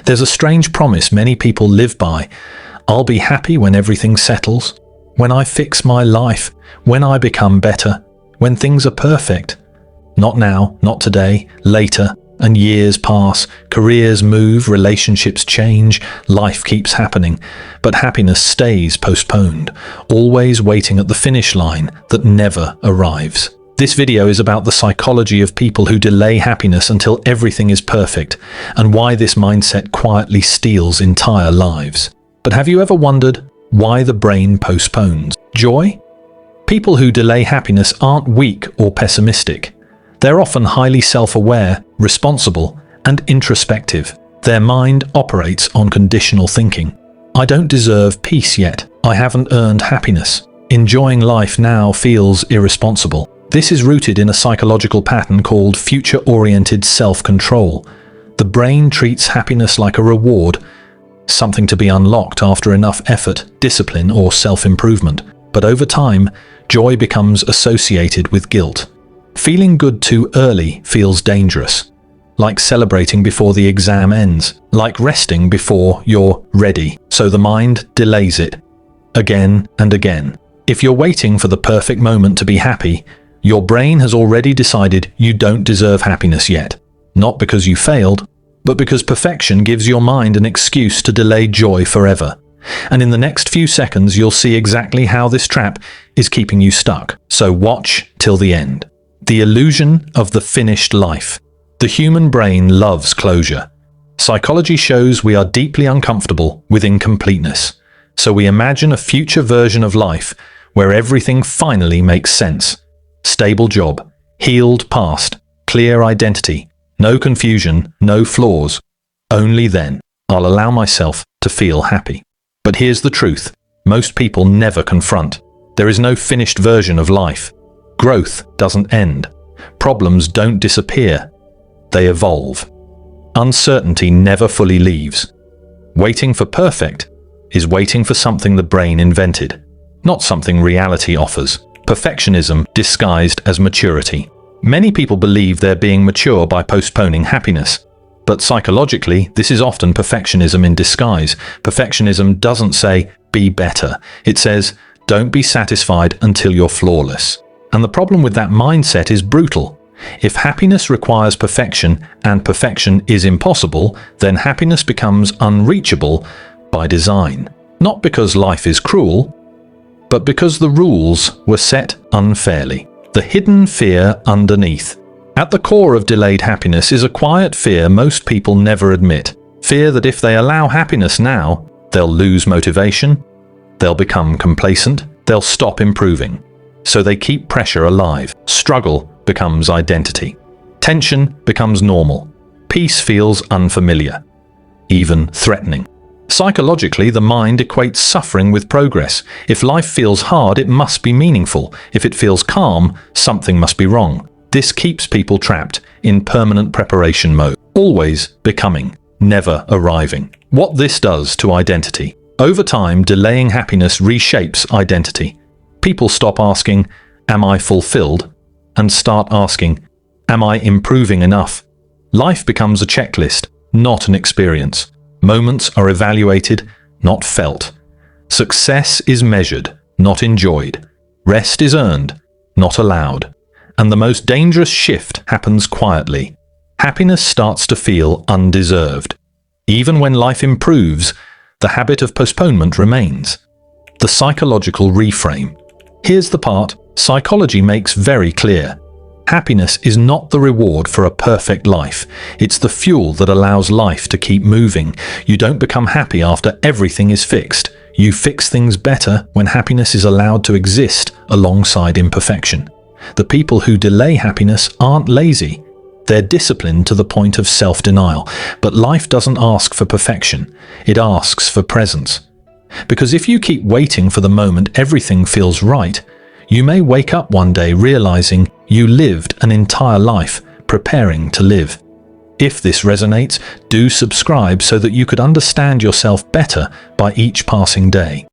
There's a strange promise many people live by. I'll be happy when everything settles, when I fix my life, when I become better, when things are perfect. Not now, not today, later, and years pass, careers move, relationships change, life keeps happening, but happiness stays postponed, always waiting at the finish line that never arrives. This video is about the psychology of people who delay happiness until everything is perfect, and why this mindset quietly steals entire lives. But have you ever wondered why the brain postpones joy? People who delay happiness aren't weak or pessimistic. They're often highly self-aware, responsible, and introspective. Their mind operates on conditional thinking. I don't deserve peace yet. I haven't earned happiness. Enjoying life now feels irresponsible. This is rooted in a psychological pattern called future-oriented self-control. The brain treats happiness like a reward, something to be unlocked after enough effort, discipline, or self-improvement. But over time, joy becomes associated with guilt. Feeling good too early feels dangerous, like celebrating before the exam ends, like resting before you're ready, so the mind delays it again and again. If you're waiting for the perfect moment to be happy, your brain has already decided you don't deserve happiness yet, not because you failed, but because perfection gives your mind an excuse to delay joy forever. And in the next few seconds, you'll see exactly how this trap is keeping you stuck. So watch till the end. The illusion of the finished life. The human brain loves closure. Psychology shows we are deeply uncomfortable with incompleteness. So we imagine a future version of life where everything finally makes sense. Stable job, healed past, clear identity, no confusion, no flaws. Only then I'll allow myself to feel happy. But here's the truth. Most people never confront. There is no finished version of life. Growth doesn't end. Problems don't disappear. They evolve. Uncertainty never fully leaves. Waiting for perfect is waiting for something the brain invented, not something reality offers. Perfectionism disguised as maturity. Many people believe they're being mature by postponing happiness. But psychologically, this is often perfectionism in disguise. Perfectionism doesn't say, be better. It says, don't be satisfied until you're flawless. And the problem with that mindset is brutal. If happiness requires perfection and perfection is impossible, then happiness becomes unreachable by design. Not because life is cruel, but because the rules were set unfairly. The hidden fear underneath. At the core of delayed happiness is a quiet fear most people never admit. Fear that if they allow happiness now, they'll lose motivation, they'll become complacent, they'll stop improving. So they keep pressure alive. Struggle becomes identity. Tension becomes normal. Peace feels unfamiliar, even threatening. Psychologically, the mind equates suffering with progress. If life feels hard, it must be meaningful. If it feels calm, something must be wrong. This keeps people trapped in permanent preparation mode, always becoming, never arriving. What this does to identity. Over time, delaying happiness reshapes identity. People stop asking, am I fulfilled? And start asking, am I improving enough? Life becomes a checklist, not an experience. Moments are evaluated, not felt. Success is measured, not enjoyed. Rest is earned, not allowed. And the most dangerous shift happens quietly. Happiness starts to feel undeserved. Even when life improves, the habit of postponement remains. The psychological reframe. Here's the part psychology makes very clear. Happiness is not the reward for a perfect life. It's the fuel that allows life to keep moving. You don't become happy after everything is fixed. You fix things better when happiness is allowed to exist alongside imperfection. The people who delay happiness aren't lazy. They're disciplined to the point of self-denial. But life doesn't ask for perfection. It asks for presence. Because if you keep waiting for the moment everything feels right, you may wake up one day realizing you lived an entire life preparing to live. If this resonates, do subscribe so that you could understand yourself better by each passing day.